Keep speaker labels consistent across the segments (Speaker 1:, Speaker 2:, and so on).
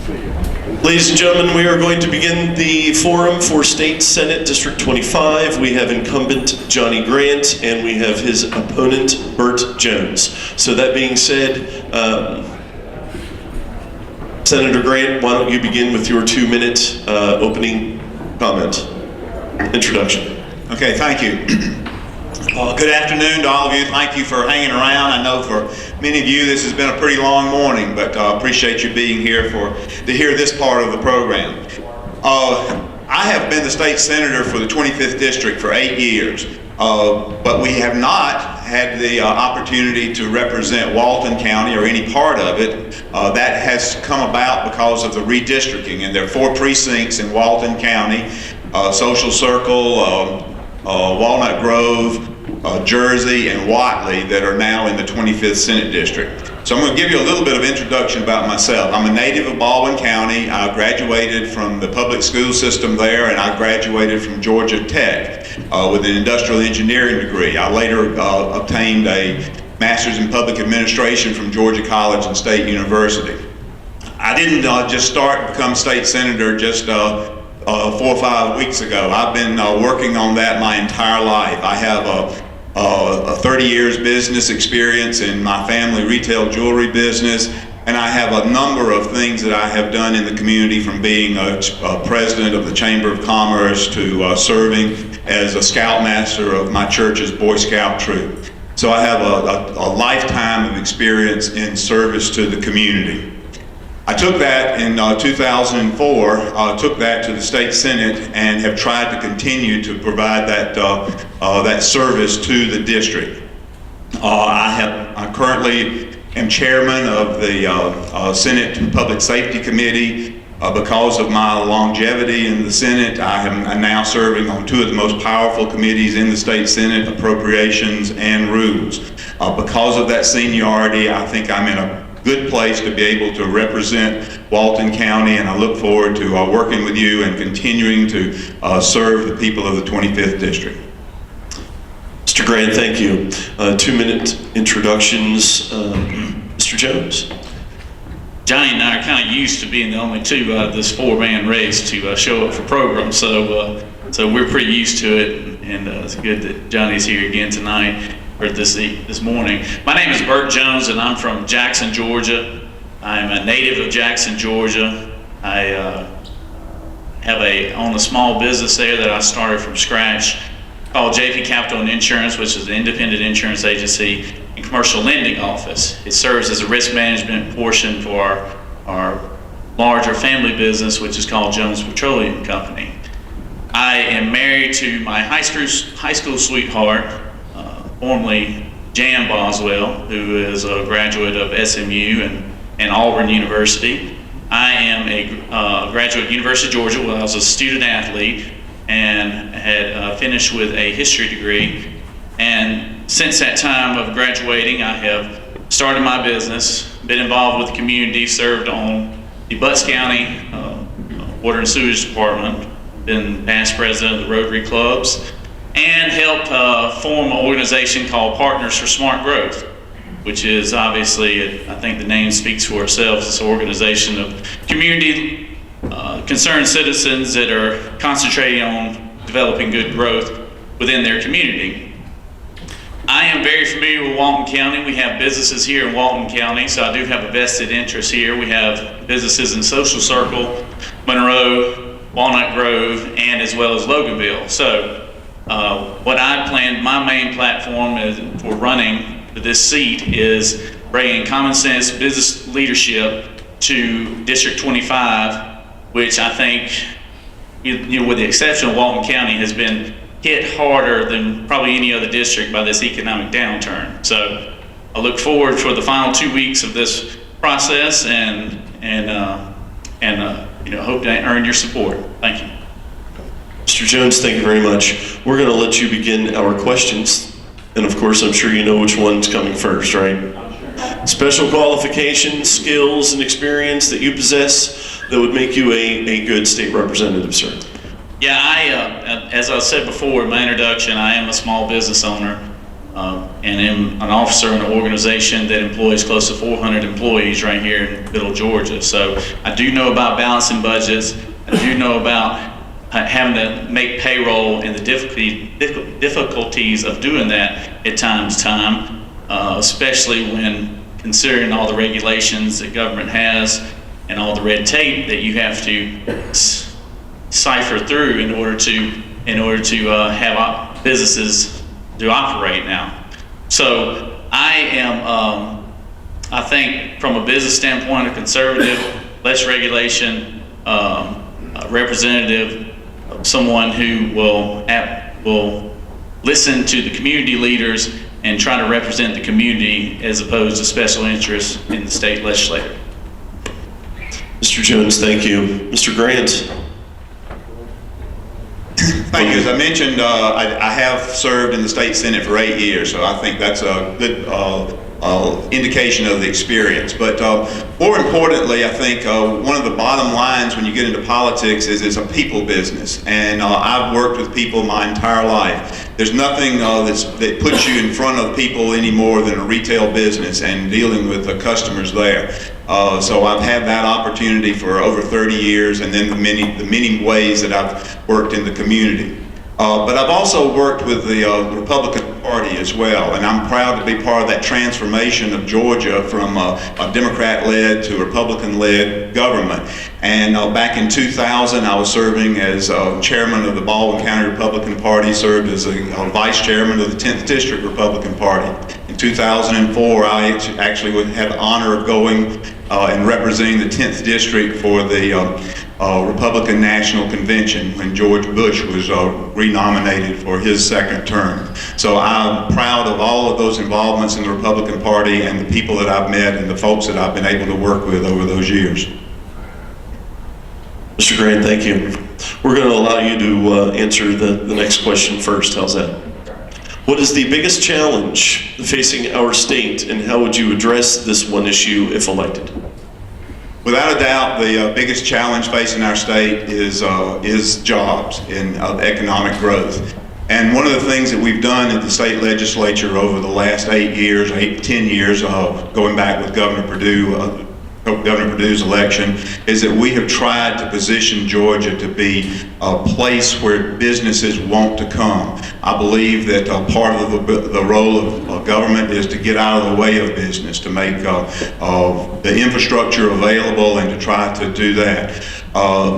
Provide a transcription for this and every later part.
Speaker 1: Ladies and gentlemen, we are going to begin the forum for State Senate District 25. We have incumbent Johnny Grant and we have his opponent Burt Jones. So that being said, Senator Grant, why don't you begin with your 2-minute opening comment, introduction.
Speaker 2: Okay, thank you. Good afternoon to all of you. Thank you for hanging around. I know for many of you this has been a pretty long morning, but I appreciate you being here to hear this part of the program. I have been the state senator for the 25th district for 8 years, but we have not had the opportunity to represent Walton County or any part of it. That has come about because of the redistricting, and there are 4 precincts in Walton County, Social Circle, Walnut Grove, Jersey, and Watley that are now in the 25th Senate District. So I'm going to give you a little bit of introduction about myself. I'm a native of Baldwin County. I graduated from the public school system there, and I graduated from Georgia Tech with an industrial engineering degree. I later obtained a master's in public administration from Georgia College and State University. I didn't just start to become state senator just 4 or 5 weeks ago. I've been working on that my entire life. I have a 30 years business experience in my family retail jewelry business, and I have a number of things that I have done in the community, from being a president of the Chamber of Commerce to serving as a scoutmaster of my church's Boy Scout troop. So I have a lifetime of experience in service to the community. I took that in 2004, took that to the state senate, and have tried to continue to provide that service to the district. I currently am chairman of the Senate Public Safety Committee. Because of my longevity in the Senate, I'm now serving on 2 of the most powerful committees in the state Senate, Appropriations and Rules. Because of that seniority, I think I'm in a good place to be able to represent Walton County, and I look forward to working with you and continuing to serve the people of the 25th District.
Speaker 1: Mr. Grant, thank you. 2-minute introductions. Mr. Jones.
Speaker 3: Johnny and I are kind of used to being the only 2 out of this 4-man race to show up for programs, so we're pretty used to it, and it's good that Johnny's here again tonight. Or this morning. My name is Burt Jones, and I'm from Jackson, Georgia. I'm a native of Jackson, Georgia. I own a small business there that I started from scratch called JP Capital and Insurance, which is an independent insurance agency and commercial lending office. It serves as a risk management portion for our larger family business, which is called Jones Petroleum Company. I am married to my high school sweetheart, formerly Jan Boswell, who is a graduate of SMU and Auburn University. I am a graduate of University of Georgia where I was a student athlete and had finished with a history degree. And since that time of graduating, I have started my business, been involved with the community, served on the Butts County Water and Sewage Department, been past president of the Rotary Clubs, and helped form an organization called Partners for Smart Growth, which is obviously, I think the name speaks for itself. It's an organization of community concerned citizens that are concentrating on developing good growth within their community. I am very familiar with Walton County. We have businesses here in Walton County, so I do have a vested interest here. We have businesses in Social Circle, Monroe, Walnut Grove, and as well as Loganville. So what I plan, my main platform for running for this seat is bringing common sense business leadership to District 25, which I think, with the exception of Walton County, has been hit harder than probably any other district by this economic downturn. So I look forward for the final 2 weeks of this process and hope to earn your support. Thank you.
Speaker 1: Mr. Jones, thank you very much. We're going to let you begin our questions. And of course, I'm sure you know which one's coming first, right? Special qualifications, skills, and experience that you possess that would make you a good state representative, sir.
Speaker 3: Yeah, as I said before in my introduction, I am a small business owner. and am an officer in an organization that employs close to 400 employees right here in Middle Georgia. So I do know about balancing budgets. I do know about having to make payroll and the difficulties of doing that at times, especially when considering all the regulations that government has and all the red tape that you have to cipher through in order to have businesses to operate now. So I am, I think from a business standpoint, a conservative, less regulation, representative, someone who will listen to the community leaders and try to represent the community as opposed to special interests in the state legislature.
Speaker 1: Mr. Jones, thank you. Mr. Grant.
Speaker 2: Thank you. As I mentioned, I have served in the state Senate for 8 years, so I think that's a good indication of the experience. But more importantly, I think one of the bottom lines when you get into politics is it's a people business. And I've worked with people my entire life. There's nothing that puts you in front of people any more than a retail business and dealing with the customers there. So I've had that opportunity for over 30 years, and then the many ways that I've worked in the community. But I've also worked with the Republican Party as well, and I'm proud to be part of that transformation of Georgia from a Democrat-led to Republican-led government. And back in 2000, I was serving as chairman of the Baldwin County Republican Party, served as a vice chairman of the 10th District Republican Party. In 2004, I actually had the honor of going and representing the 10th District for the Republican National Convention when George Bush was renominated for his second term. So I'm proud of all of those involvements in the Republican Party and the people that I've met and the folks that I've been able to work with over those years.
Speaker 1: Mr. Grant, thank you. We're going to allow you to answer the next question first. How's that? What is the biggest challenge facing our state, and how would you address this one issue if elected?
Speaker 2: Without a doubt, the biggest challenge facing our state is jobs and economic growth. And one of the things that we've done at the state legislature over the last 10 years, going back with Governor Perdue's election, is that we have tried to position Georgia to be a place where businesses want to come. I believe that part of the role of government is to get out of the way of business, to make the infrastructure available and to try to do that.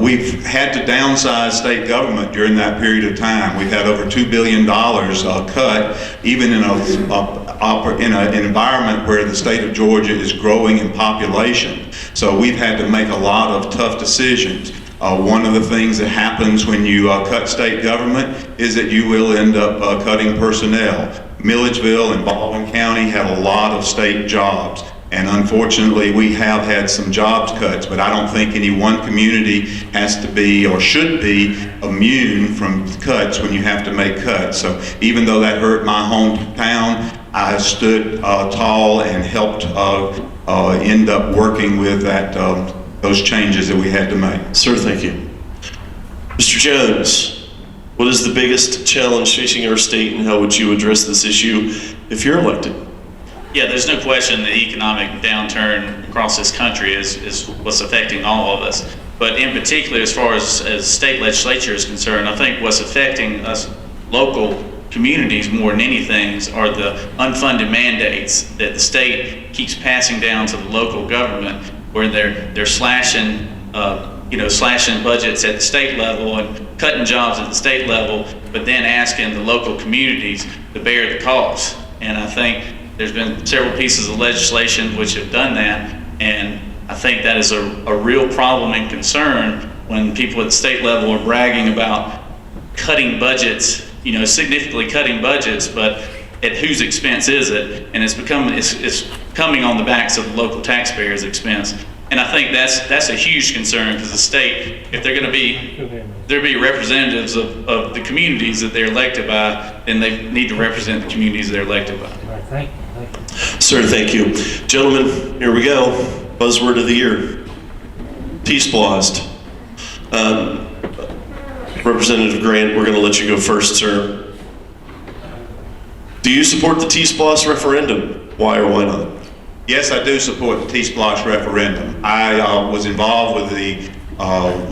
Speaker 2: We've had to downsize state government during that period of time. We've had over $2 billion cut, even in an environment where the state of Georgia is growing in population. So we've had to make a lot of tough decisions. One of the things that happens when you cut state government is that you will end up cutting personnel. Milledgeville and Baldwin County had a lot of state jobs. And unfortunately, we have had some jobs cuts, but I don't think any one community has to be or should be immune from cuts when you have to make cuts. So even though that hurt my hometown, I stood tall and helped end up working with those changes that we had to make.
Speaker 1: Sir, thank you. Mr. Jones, what is the biggest challenge facing our state, and how would you address this issue if you're elected?
Speaker 3: Yeah, there's no question the economic downturn across this country is what's affecting all of us. But in particular, as far as state legislature is concerned, I think what's affecting us local communities more than anything are the unfunded mandates that the state keeps passing down to the local government, where they're slashing slashing budgets at the state level and cutting jobs at the state level, but then asking the local communities to bear the cost. And I think there's been several pieces of legislation which have done that, and I think that is a real problem and concern when people at the state level are bragging about cutting budgets, significantly cutting budgets, but at whose expense is it? And it's coming on the backs of the local taxpayers' expense. And I think that's a huge concern, because the state, if they're going to be representatives of the communities that they're elected by, then they need to represent the communities they're elected by.
Speaker 4: Thank you.
Speaker 1: Sir, thank you. Gentlemen, here we go. Buzzword of the year. Peace-blast. Representative Grant, we're going to let you go first, sir. Do you support the T-Splosh referendum? Why or why not?
Speaker 2: Yes, I do support the T-Splosh referendum. I was involved with the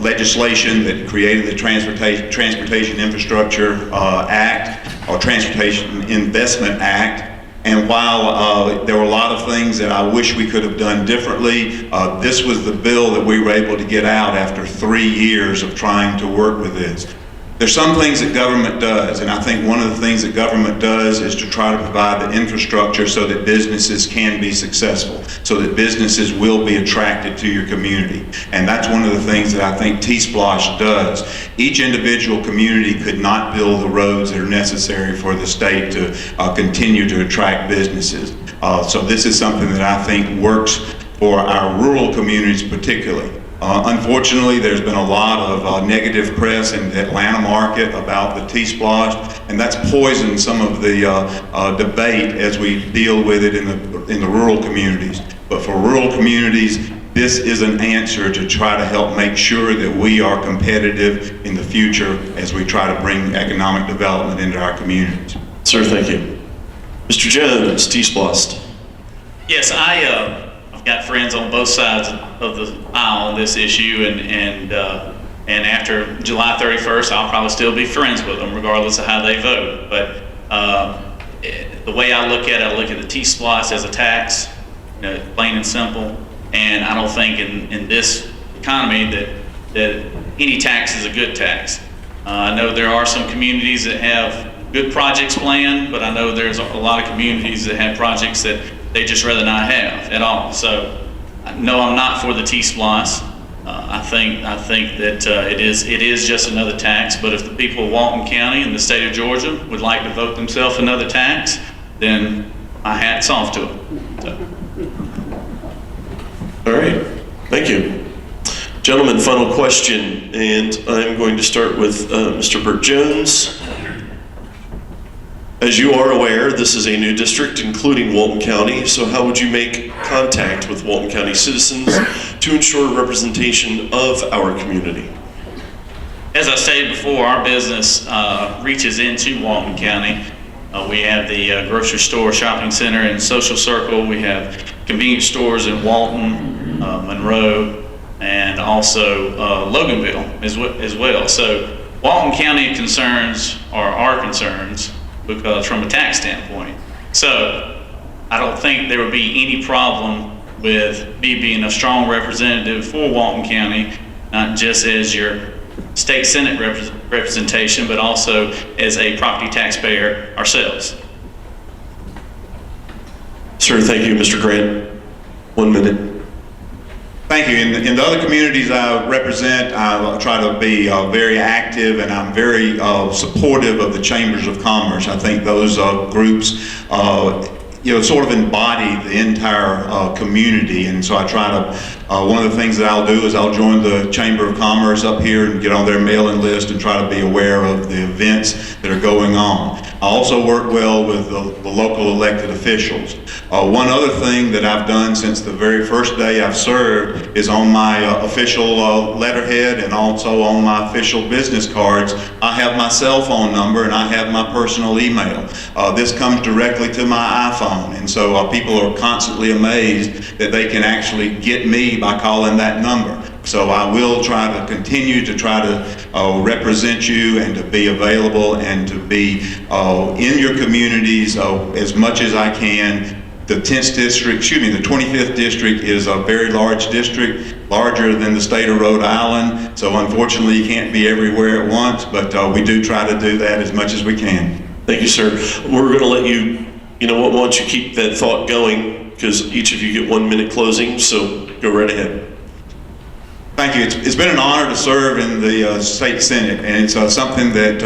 Speaker 2: legislation that created the Transportation Infrastructure Act, or Transportation Investment Act. And while there were a lot of things that I wish we could have done differently, this was the bill that we were able to get out after 3 years of trying to work with this. There's some things that government does, and I think one of the things that government does is to try to provide the infrastructure so that businesses can be successful, so that businesses will be attracted to your community. And that's one of the things that I think T-Splosh does. Each individual community could not build the roads that are necessary for the state to continue to attract businesses. So this is something that I think works for our rural communities particularly. Unfortunately, there's been a lot of negative press in the Atlanta market about the T-Splosh, and that's poisoned some of the debate as we deal with it in the rural communities. But for rural communities, this is an answer to try to help make sure that we are competitive in the future as we try to bring economic development into our communities.
Speaker 1: Sir, thank you. Mr. Jones, T-Splosh.
Speaker 3: Yes, I've got friends on both sides of the aisle on this issue, and after July 31st, I'll probably still be friends with them regardless of how they vote. But the way I look at the T-Splosh as a tax, plain and simple. And I don't think in this economy that any tax is a good tax. I know there are some communities that have good projects planned, but I know there's a lot of communities that have projects that they just rather not have at all. So, no, I'm not for the T-Splosh. I think that it is just another tax. But if the people of Walton County and the state of Georgia would like to vote themselves another tax, then my hat's off to them. So.
Speaker 1: All right, thank you. Gentlemen, final question, and I'm going to start with Mr. Burt Jones. As you are aware, this is a new district, including Walton County, so how would you make contact with Walton County citizens to ensure representation of our community?
Speaker 3: As I stated before, our business reaches into Walton County. We have the grocery store, shopping center, and social circle. We have convenience stores in Walton, Monroe, and also Loganville as well. So Walton County concerns are our concerns, because from a tax standpoint. So I don't think there would be any problem with me being a strong representative for Walton County, not just as your state senate representation, but also as a property taxpayer ourselves.
Speaker 1: Sir, thank you. Mr. Grant, 1 minute.
Speaker 2: Thank you. In the other communities I represent, I try to be very active, and I'm very supportive of the chambers of commerce. I think those groups sort of embody the entire community, and so I try to, one of the things that I'll do is I'll join the Chamber of Commerce up here and get on their mailing list and try to be aware of the events that are going on. I also work well with the local elected officials. One other thing that I've done since the very first day I've served is on my official letterhead and also on my official business cards, I have my cell phone number and I have my personal email. This comes directly to my iPhone, and so people are constantly amazed that they can actually get me by calling that number. So I will try to continue to represent you and to be available and to be in your communities as much as I can. The 25th district is a very large district, larger than the state of Rhode Island. So unfortunately, you can't be everywhere at once, but we do try to do that as much as we can.
Speaker 1: Thank you, sir. We're going to let you, why don't you keep that thought going, because each of you get 1 minute closing, so go right ahead.
Speaker 2: Thank you. It's been an honor to serve in the state senate, and it's something that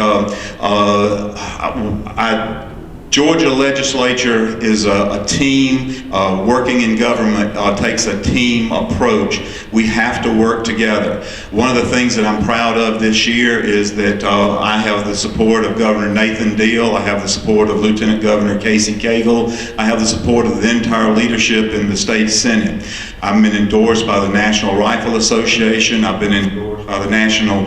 Speaker 2: Georgia legislature is a team. Working in government takes a team approach. We have to work together. One of the things that I'm proud of this year is that I have the support of Governor Nathan Deal. I have the support of Lieutenant Governor Casey Cagle. I have the support of the entire leadership in the state senate. I've been endorsed by the National Rifle Association. I've been endorsed by the National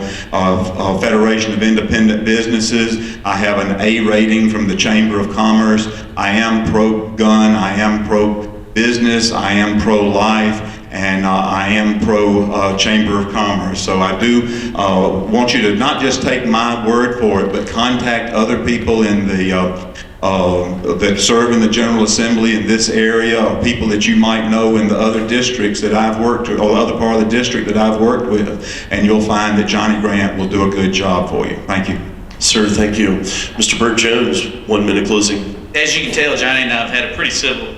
Speaker 2: Federation of Independent Businesses. I have an A rating from the Chamber of Commerce. I am pro-gun, I am pro-business, I am pro-life, and I am pro-Chamber of Commerce. So I do want you to not just take my word for it, but contact other people in the that serve in the General Assembly in this area, or people that you might know in the other districts that I've worked with, or the other part of the district that I've worked with, and you'll find that Johnny Grant will do a good job for you. Thank you.
Speaker 1: Sir, thank you. Mr. Burt Jones, 1 minute closing.
Speaker 3: As you can tell, Johnny and I have had a pretty civil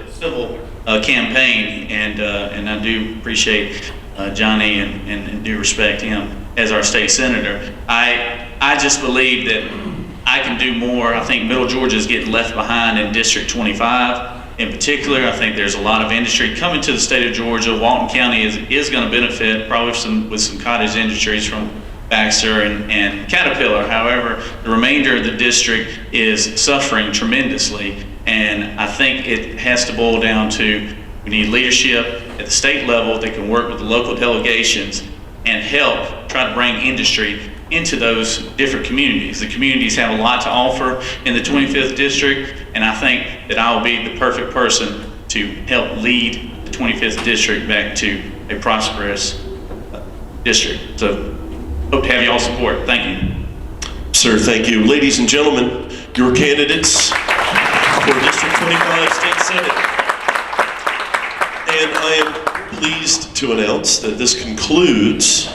Speaker 3: campaign, and I do appreciate Johnny and do respect him as our state senator. I just believe that I can do more. I think Middle Georgia is getting left behind in District 25. In particular, I think there's a lot of industry coming to the state of Georgia. Walton County is going to benefit probably with some cottage industries from Baxter and Caterpillar. However, the remainder of the district is suffering tremendously, and I think it has to boil down to we need leadership at the state level that can work with the local delegations and help try to bring industry into those different communities. The communities have a lot to offer in the 25th district, and I think that I will be the perfect person to help lead the 25th district back to a prosperous district. So hope to have y'all support. Thank you.
Speaker 1: Sir, thank you. Ladies and gentlemen, your candidates for District 25 State Senate. And I am pleased to announce that this concludes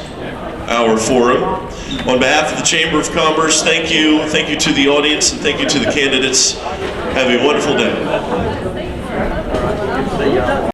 Speaker 1: our forum. On behalf of the Chamber of Commerce, thank you. Thank you to the audience, and thank you to the candidates. Have a wonderful day.